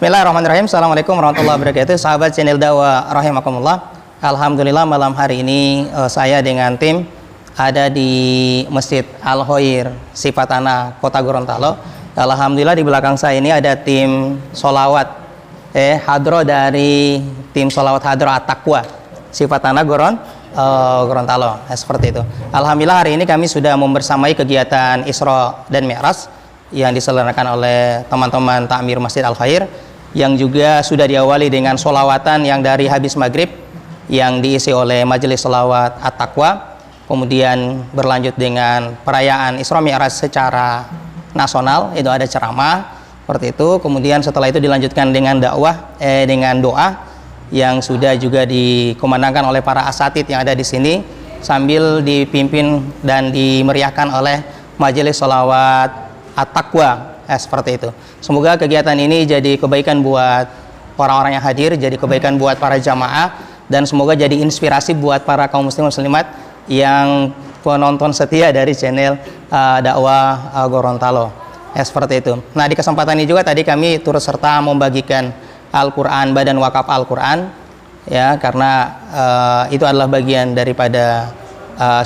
Bismillahirrahmanirrahim. Assalamualaikum warahmatullahi wabarakatuh. Sahabat channel dakwah rahimakumullah. Alhamdulillah malam hari ini saya dengan tim ada di Masjid Al-Khair Sifatana Kota Gorontalo. Alhamdulillah di belakang saya ini ada tim solawat hadro dari tim solawat hadro At-Taqwa Sifatana Gorontalo. Seperti itu. Alhamdulillah hari ini kami sudah membersamai kegiatan Isra dan Mi'raj yang diselenggarakan oleh teman-teman Takmir Masjid Al-Khair, yang juga sudah diawali dengan solawatan yang dari habis maghrib yang diisi oleh Majelis Solawat At-Taqwa, kemudian berlanjut dengan perayaan Isra Mi'raj secara nasional, itu ada ceramah seperti itu, kemudian setelah itu dilanjutkan dengan dakwah dengan doa yang sudah juga dikumandangkan oleh para asatid yang ada di sini sambil dipimpin dan dimeriahkan oleh Majelis Solawat At-Taqwa. Seperti itu. Semoga kegiatan ini jadi kebaikan buat orang-orang yang hadir, jadi kebaikan buat para jamaah, dan semoga jadi inspirasi buat para kaum muslim muslimat yang penonton setia dari channel dakwah Gorontalo. Seperti itu. Nah, di kesempatan ini juga tadi kami turut serta membagikan Al-Quran, badan wakaf Al-Quran, ya, karena itu adalah bagian daripada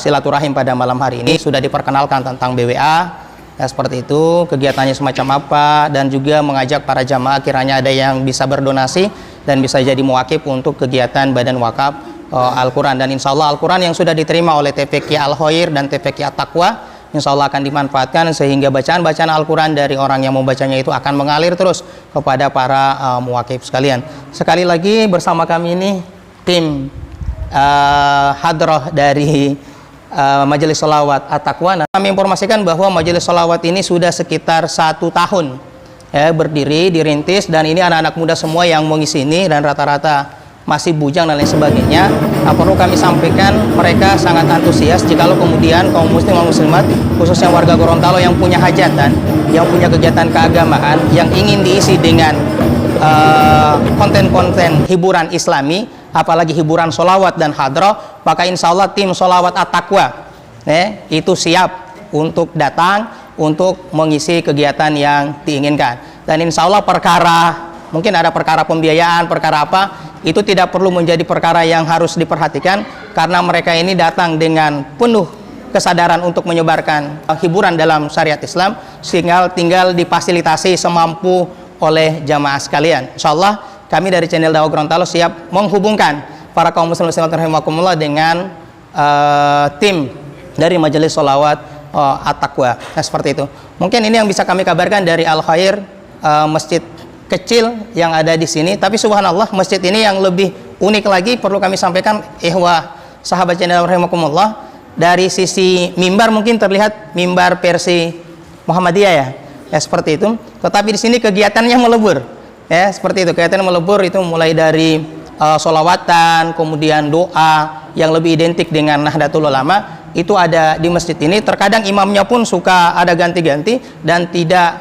silaturahim pada malam hari ini. Sudah diperkenalkan tentang BWA. Seperti itu, kegiatannya semacam apa, dan juga mengajak para jamaah kiranya ada yang bisa berdonasi dan bisa jadi muwakif untuk kegiatan badan wakaf Al-Quran. Dan insya Allah Al-Quran yang sudah diterima oleh TPQ Al-Khair dan TPQ At-Taqwa insya Allah akan dimanfaatkan sehingga bacaan-bacaan Al-Quran dari orang yang membacanya itu akan mengalir terus kepada para muwakif sekalian. Sekali lagi bersama kami ini tim hadroh dari Majelis Solawat At-Taqwa. Kami informasikan bahwa Majelis Solawat ini sudah sekitar 1 tahun berdiri, dirintis, dan ini anak-anak muda semua yang mengisi ini, dan rata-rata masih bujang dan lain sebagainya. Perlu kami sampaikan mereka sangat antusias jikalau kemudian kaum muslim dan muslimat, khususnya warga Gorontalo yang punya hajatan, yang punya kegiatan keagamaan yang ingin diisi dengan konten-konten hiburan islami, apalagi hiburan solawat dan hadroh, maka insya Allah tim solawat At-Taqwa itu siap untuk datang untuk mengisi kegiatan yang diinginkan. Dan insya Allah perkara, mungkin ada perkara pembiayaan, perkara apa, itu tidak perlu menjadi perkara yang harus diperhatikan, karena mereka ini datang dengan penuh kesadaran untuk menyebarkan hiburan dalam syariat Islam, sehingga tinggal difasilitasi semampu oleh jamaah sekalian. Insya Allah kami dari channel dakwah Gorontalo siap menghubungkan para kaum muslim muslimat rahimakumullah dengan tim dari Majelis Solawat At-Taqwa. Seperti itu. Mungkin ini yang bisa kami kabarkan dari Al-Khair, masjid kecil yang ada di sini. Tapi subhanallah, masjid ini yang lebih unik lagi perlu kami sampaikan, ihwah sahabat channel rahimakumullah, dari sisi mimbar mungkin terlihat mimbar versi Muhammadiyah ya. Seperti itu. Tetapi di sini kegiatannya melebur. Seperti itu, kegiatan melebur itu mulai dari solawatan, kemudian doa yang lebih identik dengan Nahdlatul Ulama itu ada di masjid ini. Terkadang imamnya pun suka ada ganti-ganti dan tidak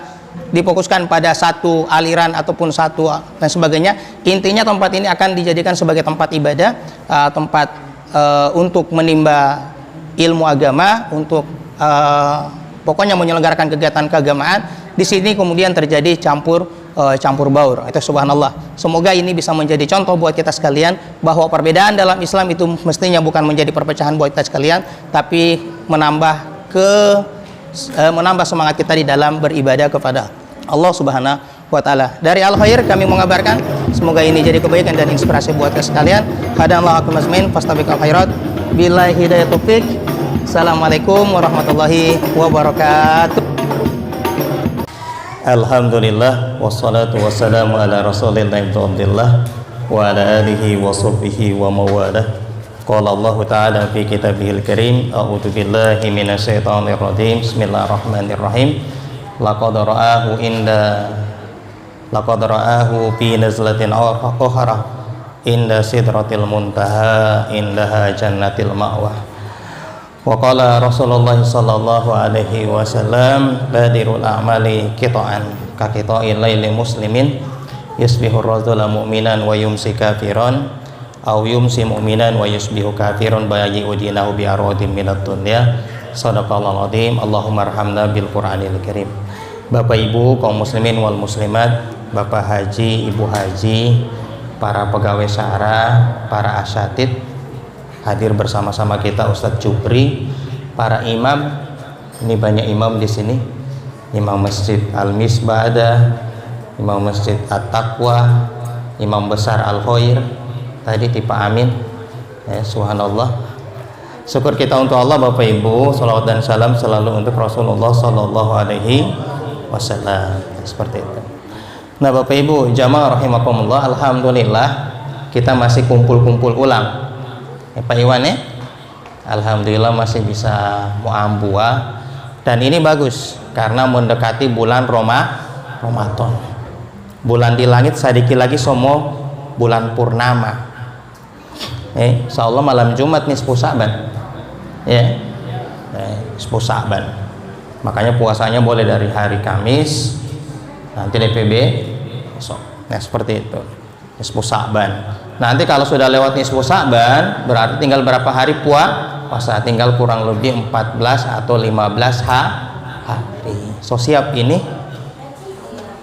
difokuskan pada satu aliran ataupun satu dan sebagainya. Intinya tempat ini akan dijadikan sebagai tempat ibadah, tempat untuk menimba ilmu agama, untuk pokoknya menyelenggarakan kegiatan keagamaan. Di sini kemudian terjadi campur baur. Itu subhanallah. Semoga ini bisa menjadi contoh buat kita sekalian bahwa perbedaan dalam Islam itu mestinya bukan menjadi perpecahan buat kita sekalian, tapi menambah semangat kita di dalam beribadah kepada Allah Subhanahu wa taala. Dari Al-Khair kami mengabarkan semoga ini jadi kebaikan dan inspirasi buat kita sekalian. Hadanallahu ajmain fastabiqul khairat. Billahi hidayah taufik. Assalamualaikum warahmatullahi wabarakatuh. Alhamdulillah wassalatu wassalamu ala rasulillah wa ala alihi wa sahbihi wa mawalah. Qala Allah ta'ala fi kitabihil karim, a'udzu billahi minasyaitonir rajim. Bismillahirrahmanirrahim. Laqad ra'ahu fi nazlatin ukhra inda sidratil muntaha indaha jannatil ma'wa. Wa qala Rasulullah sallallahu alaihi wasallam, badirul a'mali qita'an ka qita'il laili muslimin yusbihu ar-rajulu mu'minan wa yumsi kafiran aw yumsi mu'minan wa yusbihu kafiran bayaji'u dinahu bi aradin minad dunya. Shadaqallahul azim. Allahumma arhamna bil Qur'anil karim. Bapak Ibu kaum muslimin wal muslimat Bapak Haji, Ibu Haji, para pegawai syara, para asyatid hadir bersama-sama kita, Ustadz Jupri, para imam, ini banyak imam di sini, Imam Masjid Al-Misbah ada, Imam Masjid At-Taqwa, Imam Besar Al-Khair, tadi di Pak Amin, ya, subhanallah. Syukur kita untuk Allah, Bapak Ibu, salawat dan salam selalu untuk Rasulullah Sallallahu Alaihi Wasallam, seperti itu. Nah, Bapak Ibu jamaah rahimakumullah, alhamdulillah kita masih kumpul-kumpul ulang. Ya, Pak Iwan ya, alhamdulillah masih bisa muambua, dan ini bagus karena mendekati bulan Ramadan. Bulan di langit sedikit lagi somo bulan purnama. Insyaallah malam Jumat nisfu Sa'ban. Ya. Nisfu Sa'ban. Makanya puasanya boleh dari hari Kamis, nanti DPB besok. Nah, seperti itu. Nisfu Sa'ban. Nanti kalau sudah lewat nisfu Sa'ban, berarti tinggal berapa hari puasa? Tinggal kurang lebih 14 atau 15 hari. So siap ini?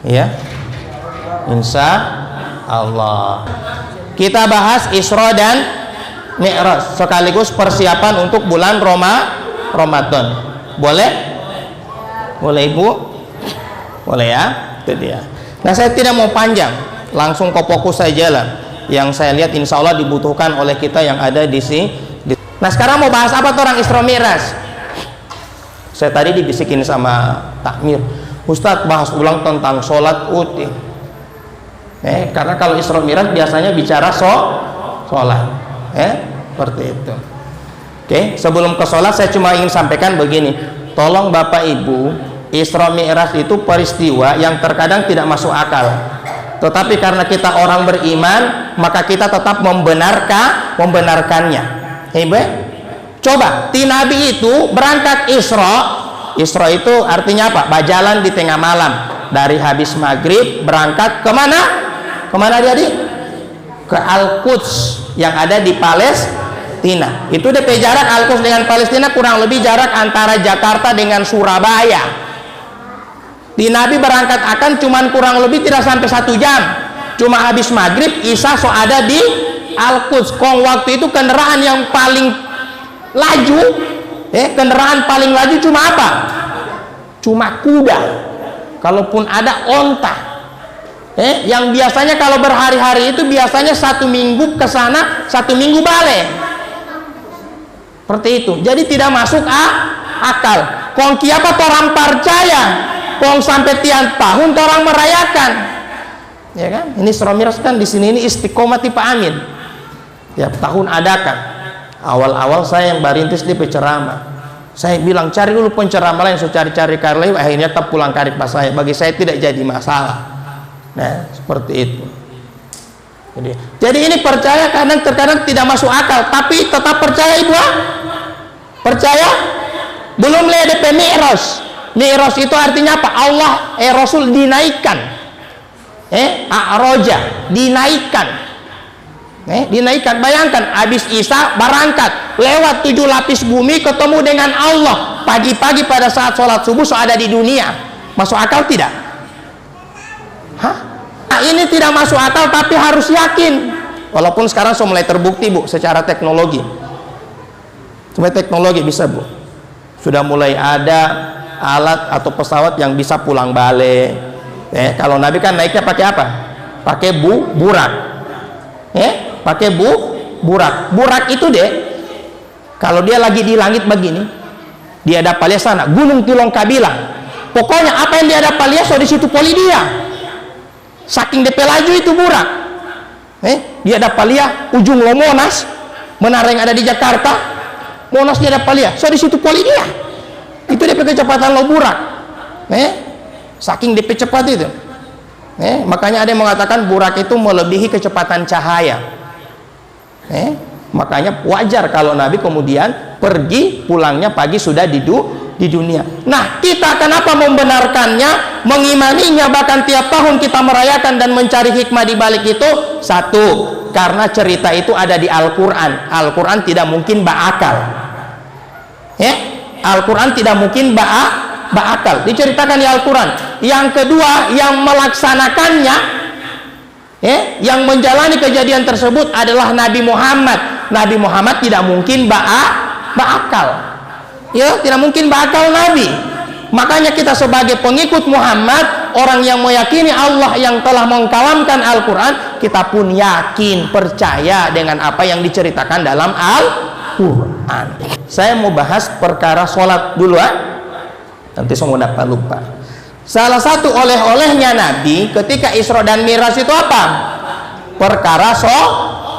Ya. Insya Allah. Kita bahas Isra dan Mi'raj sekaligus persiapan untuk bulan Ramadan. Boleh? Boleh Ibu? Boleh ya? Itu dia. Nah, saya tidak mau panjang, langsung ke fokus saya jalan. Yang saya lihat insya Allah dibutuhkan oleh kita yang ada di sini. Nah, sekarang mau bahas apa tuh orang Isra Mi'raj? Saya tadi dibisikin sama takmir, Ustadz bahas ulang tentang sholat uti. Karena kalau Isra Mi'raj biasanya bicara sholat. Seperti itu. Oke, sebelum ke sholat saya cuma ingin sampaikan begini. Tolong Bapak Ibu, Isra Mi'raj itu peristiwa yang terkadang tidak masuk akal. Tetapi karena kita orang beriman, maka kita tetap membenarkannya. Coba, ti Nabi itu berangkat Isra itu artinya apa? Berjalan di tengah malam. Dari habis maghrib berangkat kemana? Kemana dia di? Ke Al-Quds yang ada di Palestina. Itu DP jarak Al-Quds dengan Palestina kurang lebih jarak antara Jakarta dengan Surabaya. Di Nabi berangkat akan cuman kurang lebih tidak sampai 1 jam. Cuma habis maghrib, Isya so ada di Al-Quds. Kong waktu itu kendaraan yang paling laju, kendaraan paling laju cuma apa? Cuma kuda. Kalaupun ada onta. Yang biasanya kalau berhari-hari itu biasanya 1 minggu ke sana, 1 minggu balik. Seperti itu. Jadi tidak masuk akal. Kong kiapa orang percaya? Kong sampai tiap tahun orang merayakan, ya kan? Ini Isra Mi'raj kan di sini ini istiqomah Pak Amin. Tiap tahun adakan. Awal-awal saya yang barintis di penceramah. Saya bilang cari dulu penceramah lain, so cari-cari karlai, akhirnya tetap pulang karik pas saya. Bagi saya tidak jadi masalah. Nah, seperti itu. Jadi ini percaya kadang-kadang tidak masuk akal, tapi tetap percaya Ibu. Percaya? Belum lihat DP Mi'raj. Mi'raj itu artinya apa? Allah Rasul dinaikkan. A'roja dinaikkan. Dinaikkan. Bayangkan habis Isya berangkat lewat 7 lapis bumi ketemu dengan Allah pagi-pagi pada saat sholat subuh ada di dunia. Masuk akal tidak? Nah, ini tidak masuk akal tapi harus yakin. Walaupun sekarang mulai terbukti Bu secara teknologi. Cuma teknologi bisa Bu. Sudah mulai ada alat atau pesawat yang bisa pulang balik. Kalau Nabi kan naiknya pakai apa? Pakai burak. Pakai burak. Burak itu deh, kalau dia lagi di langit begini, dia dapat lihat sana Gunung Tilong Kabilang. Pokoknya apa yang dia dapat lihat so di situ poli dia. Saking DP laju itu burak. Dia dapat lihat ujung Monas, menara yang ada di Jakarta. Monas dia dapat lihat so di situ poli dia. Itu DP kecepatan lo burak. Saking DP cepat itu. Makanya ada yang mengatakan burak itu melebihi kecepatan cahaya. Makanya wajar kalau Nabi kemudian pergi, pulangnya pagi sudah di dunia. Nah, kita kenapa membenarkannya, mengimaninya, bahkan tiap tahun kita merayakan dan mencari hikmah di balik itu? Satu, karena cerita itu ada di Al-Quran. Al-Quran tidak mungkin berakal. Al-Quran tidak mungkin berakal, diceritakan di Al-Quran. Yang kedua, yang melaksanakannya, yang menjalani kejadian tersebut adalah Nabi Muhammad. Nabi Muhammad tidak mungkin berakal, ya, tidak mungkin berakal Nabi. Makanya kita sebagai pengikut Muhammad, orang yang meyakini Allah yang telah mengkalamkan Al-Quran, kita pun yakin, percaya dengan apa yang diceritakan dalam Al-Quran. Saya mau bahas perkara sholat dulu, nanti semua dapat lupa. Salah satu oleh-olehnya Nabi ketika Isra dan Mi'raj itu apa? Perkara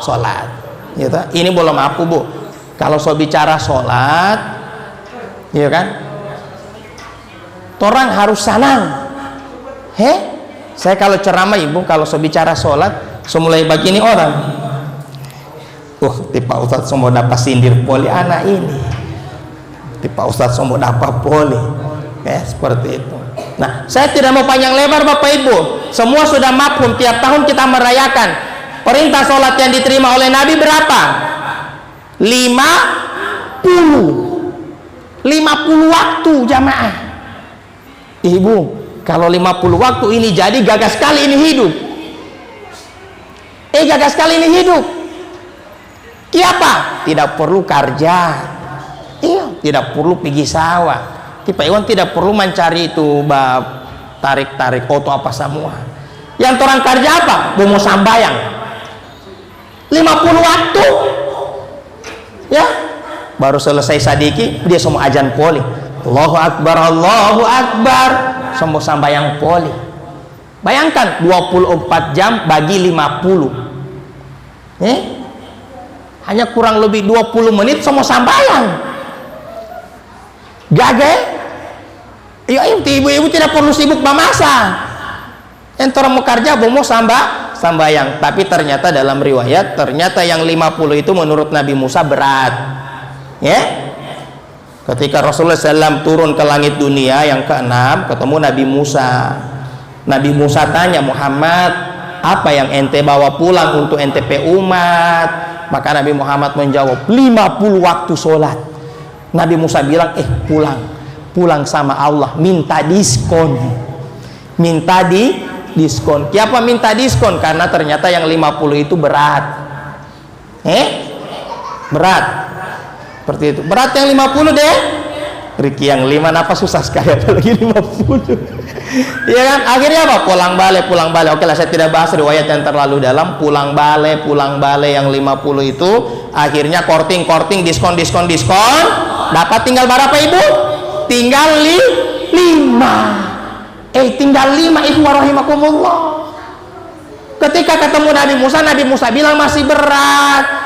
sholat. Gitu. Ini belum aku, Bu. Kalau bicara sholat, ya kan? Orang harus senang. Saya kalau ceramah, Ibu, kalau bicara sholat, semulai begini orang. Tipe Ustadz semua dapat sindir poli anak ini. Tipe Ustadz semua dapat poli. Seperti itu. Nah, saya tidak mau panjang lebar, Bapak Ibu. Semua sudah mafhum, tiap tahun kita merayakan. Perintah sholat yang diterima oleh Nabi berapa? 50 waktu jamaah. Ibu, kalau 50 waktu ini jadi, gagas sekali ini hidup. Gagas sekali ini hidup. Kenapa? Tidak perlu kerja. Tidak perlu pergi sawah. Tipe Iwan tidak perlu mencari itu tarik-tarik foto apa semua. Yang orang kerja apa? Mau sambayang. 50 waktu. Ya. Baru selesai sadiki, dia semua ajan poli. Allahu Akbar, Allahu Akbar, semua sambayang poli. Bayangkan 24 jam bagi 50. Hanya kurang lebih 20 menit semua sambayang. Gagal. Ibu-ibu tidak perlu sibuk memasa. Yang orang mau kerja mau sambayang. Tapi ternyata dalam riwayat, ternyata yang 50 itu menurut Nabi Musa berat. Ketika Rasulullah SAW turun ke langit dunia yang ke-6, ketemu Nabi Musa. Nabi Musa tanya, Muhammad, apa yang ente bawa pulang untuk ente umat? Maka Nabi Muhammad menjawab, 50 waktu sholat. Nabi Musa bilang, pulang sama Allah, minta diskon. Kenapa minta diskon? Karena ternyata yang 50 itu berat. Berat. Seperti itu. Berat yang 50 deh. Riki yang 5 napa susah sekali, apalagi 50. Ya kan? Akhirnya apa? Pulang balik. Oke lah, saya tidak bahas riwayat yang terlalu dalam. Pulang balik yang 50 itu akhirnya korting, diskon. Dapat tinggal berapa, Ibu? Tinggal 5. Tinggal 5, Ibu rahimakumullah. Ketika ketemu Nabi Musa bilang masih berat.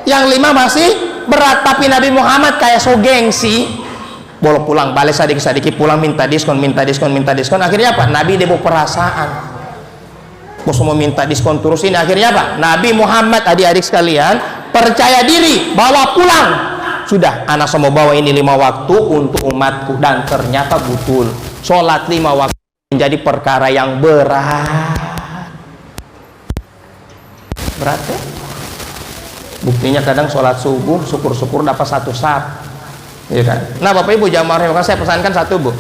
Yang 5 masih berat, tapi Nabi Muhammad kayak so gengsi. Boleh pulang balik sedikit pulang, minta diskon. Akhirnya apa? Nabi debo perasaan. Semua minta diskon terus ini. Akhirnya apa? Nabi Muhammad, adik-adik sekalian, percaya diri, bawa pulang. Sudah, anak semua bawa ini 5 waktu untuk umatku. Dan ternyata betul, sholat 5 waktu menjadi perkara yang berat. Berat ya? Buktinya kadang sholat subuh, syukur-syukur dapat 1 saf. Ya kan? Nah, Bapak Ibu jamaah, saya pesankan 1, Bu.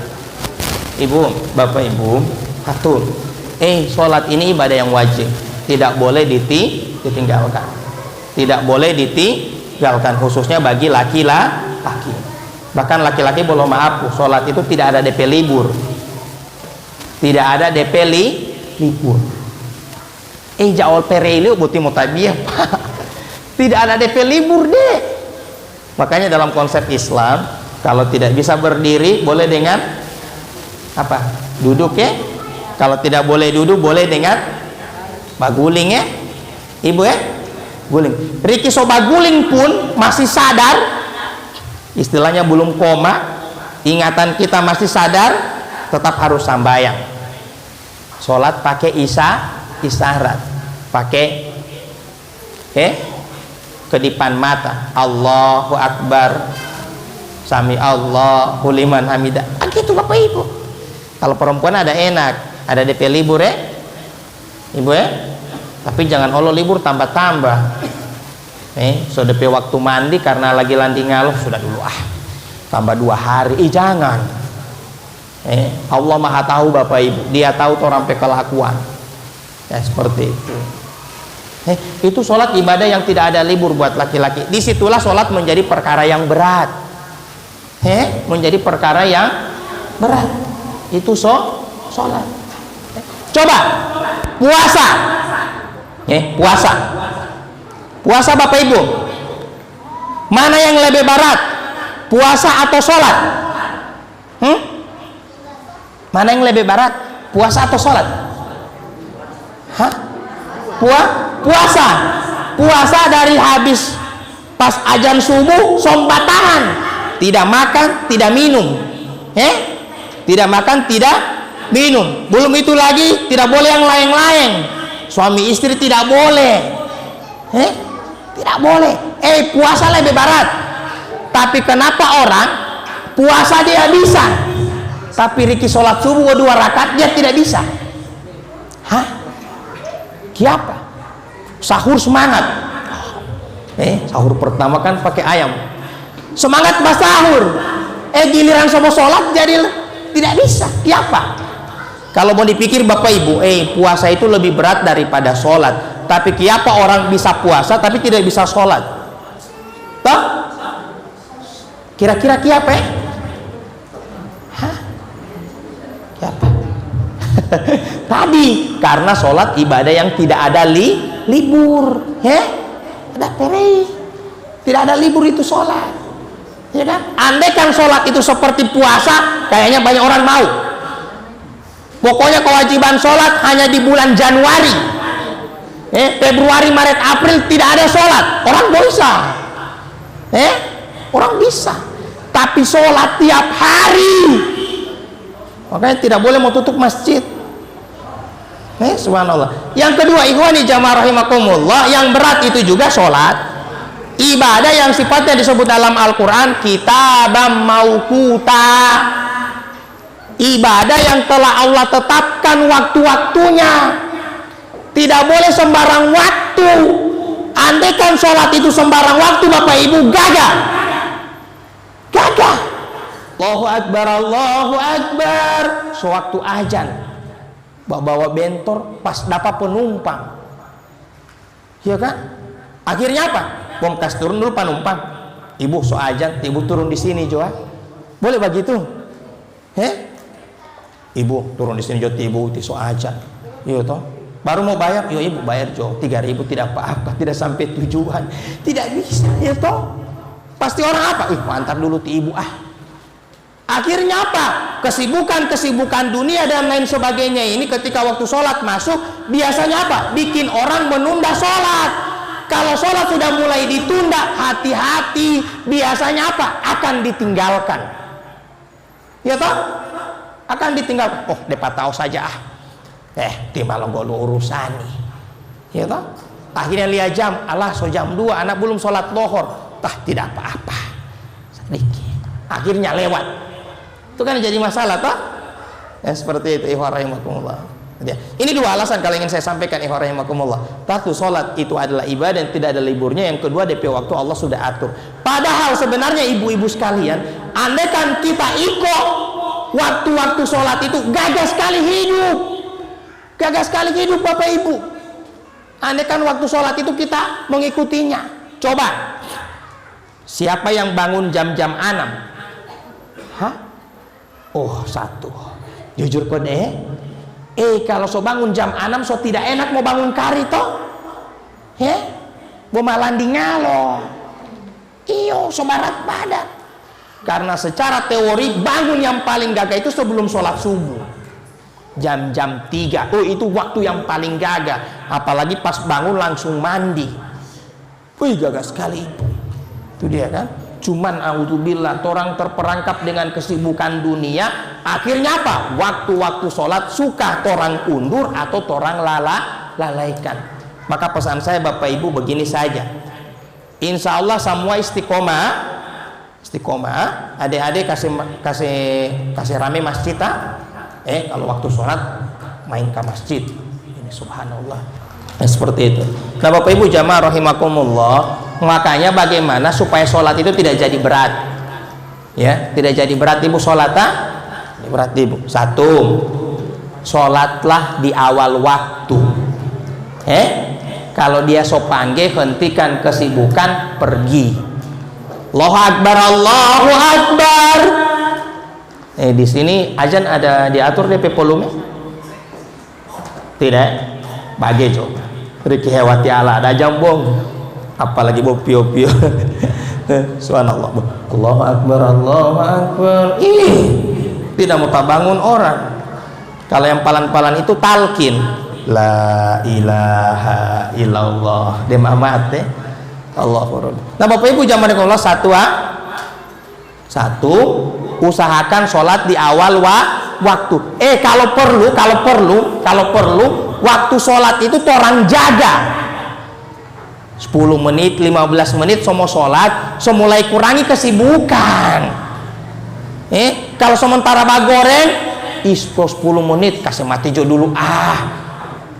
Ibu, Bapak Ibu, 1. Sholat ini ibadah yang wajib. Tidak boleh ditinggalkan. Tidak boleh ditinggalkan, khususnya bagi laki-laki. Bahkan laki-laki belum maaf, sholat itu tidak ada DP libur. Tidak ada DP libur. Jawal perelu buti mutabiah, Pak. Tidak ada DP libur deh. Makanya dalam konsep Islam, kalau tidak bisa berdiri boleh dengan apa? Duduk ya. Kalau tidak boleh duduk boleh dengan baguling ya. Ibu ya, guling. Riki so baguling pun masih sadar, istilahnya belum koma, ingatan kita masih sadar, tetap harus sambayang. Sholat pakai isyarat, pakai kedipan mata, Allahu Akbar, Sami Allahu liman hamidah. Gitu Bapak Ibu. Kalau perempuan ada enak, ada DP libur ya, Ibu ya. Tapi jangan Allah libur tambah-tambah. So DP waktu mandi karena lagi landi ngaluh sudah dulu tambah 2 hari. Jangan. Allah maha tahu Bapak Ibu, dia tahu orang sampai kelakuan ya, seperti itu. Itu sholat ibadah yang tidak ada libur buat laki-laki. Disitulah sholat menjadi perkara yang berat, menjadi perkara yang berat. Itu sholat. Coba puasa, puasa Bapak Ibu, mana yang lebih berat, puasa atau sholat? Mana yang lebih berat, puasa atau sholat? Puasa dari habis pas azan subuh sombat tahan, tidak makan tidak minum, tidak makan tidak minum. Belum itu lagi tidak boleh yang lain-lain, suami istri tidak boleh, tidak boleh. Puasa lebih berat. Tapi kenapa orang puasa dia bisa, tapi Riki sholat subuh 2 rakaat dia tidak bisa? Kenapa? Sahur semangat, sahur pertama kan pakai ayam, semangat pas sahur, giliran sama sholat jadi tidak bisa. Kenapa? Kalau mau dipikir Bapak Ibu, puasa itu lebih berat daripada sholat. Tapi kenapa orang bisa puasa tapi tidak bisa sholat? Toh? Kira-kira kenapa? Kenapa? Tadi karena sholat ibadah yang tidak ada libur, ada peri, tidak ada libur itu sholat, ya kan? Andai kan sholat itu seperti puasa, kayaknya banyak orang mau. Pokoknya kewajiban sholat hanya di bulan Januari, Februari, Maret, April tidak ada sholat, orang bisa, orang bisa. Tapi sholat tiap hari, makanya tidak boleh mau tutup masjid. Subhanallah. Yang kedua, ikhwani jamaah rahimakumullah, yang berat itu juga sholat ibadah yang sifatnya disebut dalam Al-Quran kitabam mauquta, ibadah yang telah Allah tetapkan waktu-waktunya, tidak boleh sembarang waktu. Andaikan sholat itu sembarang waktu Bapak Ibu gagah. Allahu Akbar, Allahu Akbar, sewaktu azan bawa bentor pas dapat penumpang, ya kan? Akhirnya apa? Bom kas turun dulu penumpang, ibu so azan, ibu turun di sini Joa, boleh begitu? Ibu turun di sini Jo, ibu so azan, iya toh? Baru mau bayar, yo ibu bayar Jo 3.000 tidak apa-apa, tidak sampai tujuan, tidak bisa, ya toh? Pasti orang apa? Antar dulu ti ibu Akhirnya apa? Kesibukan dunia dan lain sebagainya ini ketika waktu sholat masuk, biasanya apa? Bikin orang menunda sholat. Kalau sholat sudah mulai ditunda, hati-hati, biasanya apa? Akan ditinggalkan. Ya toh? Akan ditinggalkan. Dapat tahu saja timbal golu urusan nih. Ya toh? Akhirnya lihat jam, alah so jam 2, anak belum sholat lohor. Tidak apa-apa. Sedikit. Akhirnya lewat. Itu kan jadi masalah toh? Seperti itu, ikhwan rahimakumullah. Ini 2 alasan kalau ingin saya sampaikan, ikhwan rahimakumullah. Satu, sholat itu adalah ibadah yang tidak ada liburnya. Yang kedua, DP waktu Allah sudah atur. Padahal sebenarnya ibu-ibu sekalian, andaikan kita ikut waktu-waktu sholat itu, gagah sekali hidup Bapak Ibu. Andaikan waktu sholat itu kita mengikutinya. Coba, siapa yang bangun jam-jam 6? Satu, jujur kode, kalau so bangun jam 6 so tidak enak mau bangun kari toh, mau malanding ngalo, so barat badan. Karena secara teori bangun yang paling gagah itu sebelum sholat subuh, jam-jam 3. Itu waktu yang paling gagah. Apalagi pas bangun langsung mandi, gagah sekali itu dia kan. Cuman auzubillah, orang terperangkap dengan kesibukan dunia, akhirnya apa? Waktu-waktu sholat suka orang undur atau orang lalaikan. Maka pesan saya Bapak Ibu begini saja, insya Allah semua istiqomah. Adik-adik kasih rame masjid kalau waktu sholat main ke masjid. Ini subhanallah. Seperti itu. Nah Bapak Ibu jamaah rahimakumullah, makanya bagaimana supaya sholat itu tidak jadi berat, tidak jadi berat ibu sholat berarti Bu. Satu, sholatlah di awal waktu. Kalau dia sopangge, hentikan kesibukan, pergi. Allahu Akbar, Allahu Akbar. Di sini azan ada diatur DP volume? Tidak. Bagi coba. Riki hewati ala ada jambong. Apalagi bu pio-pio. Subhanallah. Allahu Akbar, Allahu Akbar. Tidak mau bangun orang. Kalau yang palan-palan itu talqin. La ilaha illallah. Dia mamat Allahu. Nah Bapak Ibu jamaah Allah, satu, usahakan sholat di awal waktu. Kalau perlu waktu sholat itu orang jaga 10 menit 15 menit semua sholat, semulai kurangi kesibukan. Kalau sementara bagoreng 10 menit kasih mati jo dulu,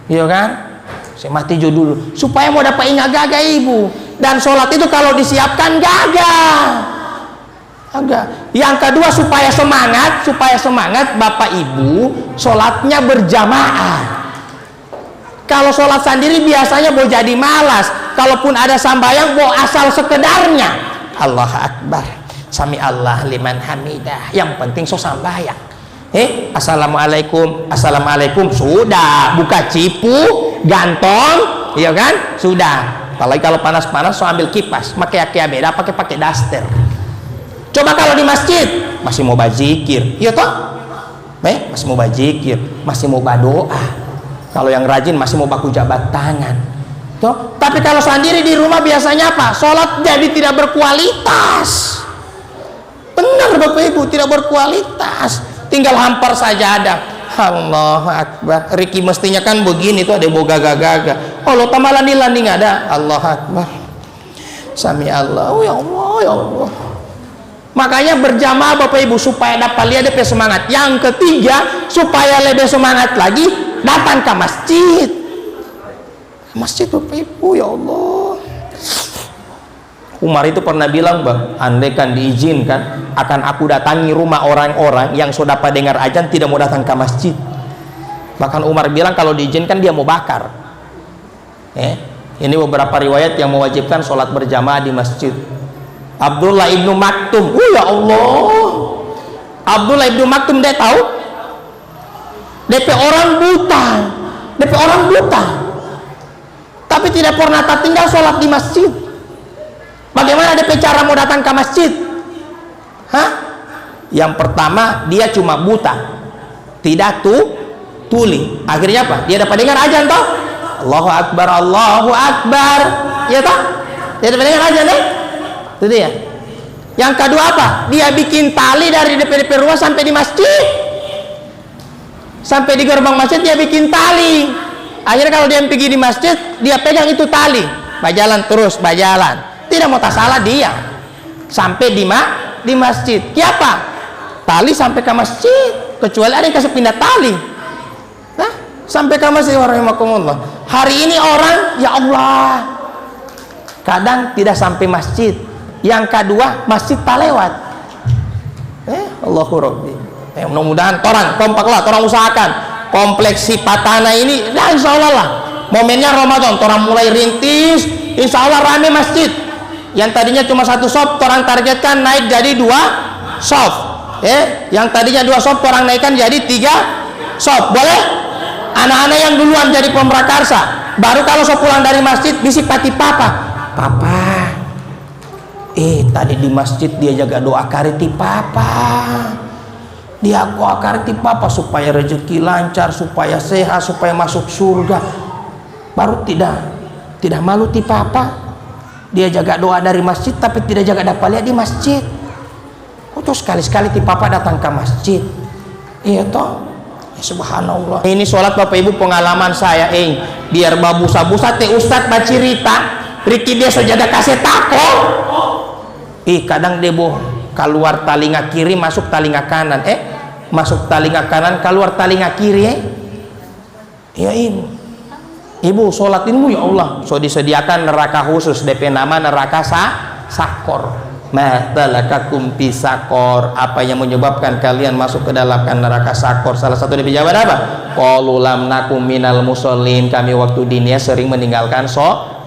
iya kan, saya mati jo dulu supaya mau dapat ingat gagah ibu. Dan sholat itu kalau disiapkan gagah. Yang kedua supaya semangat Bapak Ibu sholatnya berjamaah. Kalau sholat sendiri biasanya mau jadi malas. Kalaupun ada sambayang mau asal sekedarnya. Allahu Akbar, sami Allah liman hamidah. Yang penting so sambayang. Assalamualaikum, assalamualaikum, sudah buka cipu, gantong, iya kan, sudah. Apalagi kalau panas-panas so ambil kipas, pakai beda, pakai daster. Coba kalau di masjid masih mau bazikir, iya toh? Masih mau bazikir, masih mau berdoa. Kalau yang rajin masih mau baku jabat tangan. Toh? Tapi kalau sendiri di rumah biasanya apa? Sholat jadi tidak berkualitas. Benar Bapak Ibu, tidak berkualitas. Tinggal hampar saja ada. Allahu Akbar. Riki mestinya kan begini tuh, ada boga gaga. Allah tambah landi nggak ada. Allahu Akbar. Sami Allah. Oh ya Allah, ya Allah. Makanya berjamaah Bapak Ibu supaya dapat lihat dia semangat. Yang ketiga, supaya lebih semangat lagi, datang ke masjid. Masjid Bapak Ibu, ya Allah. Umar itu pernah bilang, Bang, andaikan diizinkan akan aku datangi rumah orang-orang yang sudah dapat dengar azan tidak mau datang ke masjid. Bahkan Umar bilang kalau diizinkan dia mau bakar. Ini beberapa riwayat yang mewajibkan sholat berjamaah di masjid. Abdullah ibnu Maktum, ya Allah, Abdullah ibnu Maktum, dia tahu DP orang buta, tapi tidak pernah tertinggal sholat di masjid. Bagaimana DP cara mau datang ke masjid? Yang pertama dia cuma buta, tidak tuli. Akhirnya apa? Dia dapat dengar azan toh? Allahu Akbar, Allahu Akbar, ya toh? Dia dapat dengar azan itu dia. Yang kedua apa? Dia bikin tali dari DP rumah sampai di masjid, sampai di gerbang masjid dia bikin tali. Akhirnya kalau dia pergi di masjid dia pegang itu tali, berjalan terus, berjalan, tidak mau tak salah dia sampai di masjid. Siapa? Tali sampai ke masjid, kecuali ada yang kasih pindah tali. Sampai ke masjid. Warahmatullah. Hari ini orang, ya Allah, kadang tidak sampai masjid. Yang kedua masjid tak lewat. Allahu Rabbi. Mudah-mudahan orang kompaklah, orang usahakan kompleks Sipatana ini, ya insya Allah lah momennya Ramadan, orang mulai rintis, insya Allah rame masjid. Yang tadinya cuma 1 shop, orang targetkan naik jadi 2 shop. Yang tadinya 2 shop, orang naikkan jadi 3 shop. Boleh? Anak-anak yang duluan jadi pemrakarsa, baru kalau so pulang dari masjid bisik pati papa, tadi di masjid dia jaga doa kariti papa, dia doa kariti papa supaya rezeki lancar, supaya sehat, supaya masuk surga. Baru tidak malu ti papa, dia jaga doa dari masjid tapi tidak jaga dapat lihat di masjid. Terus sekali-sekali ti papa datang ke masjid, iya toh. Subhanallah. Ini sholat Bapak Ibu pengalaman saya. Biar babusa-busa teh Ustadz bacirita Riki dia sojada kasih tako. Kadang dia keluar talinga kiri masuk talinga kanan, masuk talinga kanan keluar talinga kiri. Ya ibu sholat ilmu ya Allah, so disediakan neraka khusus DP nama neraka sakor. Ma salakakum fi saqor, apa yang menyebabkan kalian masuk ke dalam neraka sakor? Salah satu dari jawaban apa? Qalu lam nakum minal musallin, kami waktu dunia sering meninggalkan sholat.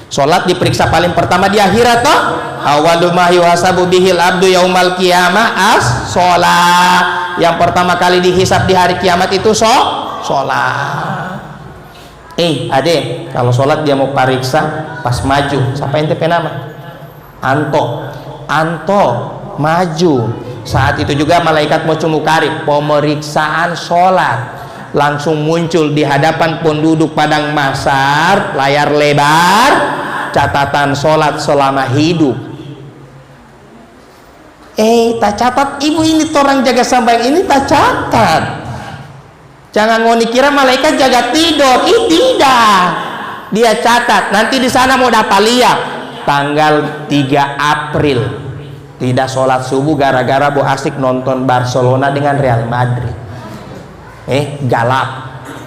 Sholat diperiksa paling pertama di akhirat toh. Awalu ma yuhasabu bihil abdu yaumal qiyamah as-sholat. Yang pertama kali dihisab di hari kiamat itu sholat. Ade, kalau sholat dia mau periksa pas maju, siapa ente penama? Anto maju. Saat itu juga malaikat mucumukarib, pemeriksaan sholat langsung muncul di hadapan penduduk padang mahsyar, layar lebar, catatan sholat selama hidup. Tak catat ibu ini orang jaga sampai ini tak catat. Jangan ngoni kira malaikat jaga tidur, tidak. Dia catat. Nanti di sana mau dapat lihat tanggal 3 April tidak sholat subuh gara-gara bu asik nonton Barcelona dengan Real Madrid. Galap.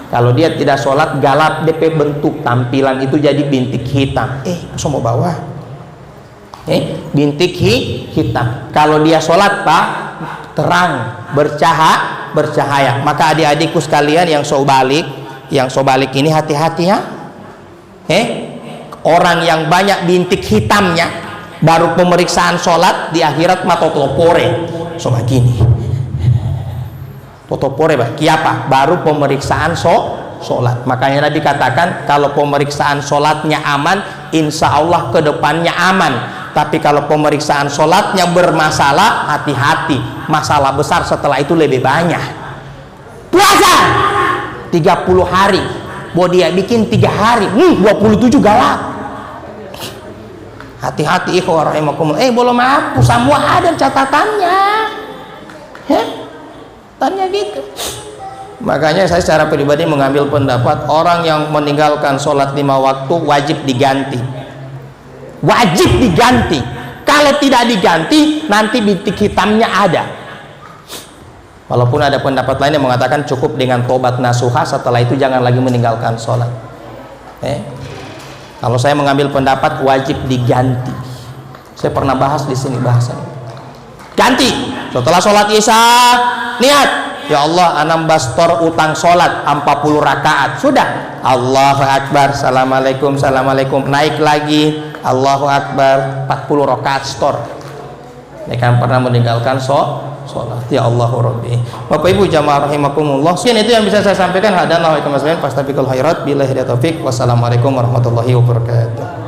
Kalau dia tidak sholat galap, DP bentuk tampilan itu jadi bintik hitam. Semua bawah. Bintik hitam. Kalau dia sholat pak terang, bercahaya. Maka adik-adikku sekalian yang sobalik ini hati-hati ya. Orang yang banyak bintik hitamnya baru pemeriksaan sholat di akhirat mah totopore sobat gini totopore pak kiapa baru pemeriksaan sholat. Makanya Nabi katakan kalau pemeriksaan sholatnya aman, insya Allah kedepannya aman. Tapi kalau pemeriksaan sholatnya bermasalah, hati-hati, masalah besar setelah itu lebih banyak. Puasa 30 hari mau dia bikin 3 hari 27 galak. Hati-hati ikhwah rahimakumullah. Belum hapus, semua ada catatannya. Tanya gitu. Makanya saya secara pribadi mengambil pendapat orang yang meninggalkan sholat 5 waktu wajib diganti. Wajib diganti. Kalau tidak diganti nanti bintik hitamnya ada. Walaupun ada pendapat lain yang mengatakan cukup dengan tobat nasuha, setelah itu jangan lagi meninggalkan sholat. Kalau saya mengambil pendapat wajib diganti. Saya pernah bahas di sini bahasannya. Ganti setelah sholat isya, niat ya Allah anam bastor utang sholat 40 rakaat, sudah Allahu Akbar, Assalamualaikum, Assalamualaikum, naik lagi Allahu Akbar, 40 rakaat store. Ini kan pernah meninggalkan sholat. Ya Allahu Rabbi. Bapak Ibu jamaah rahimakumullah, sekian itu yang bisa saya sampaikan. Hadanallahu wa iyyakum, fastabiqul khairat, billahi taufiq. Wassalamualaikum warahmatullahi wabarakatuh.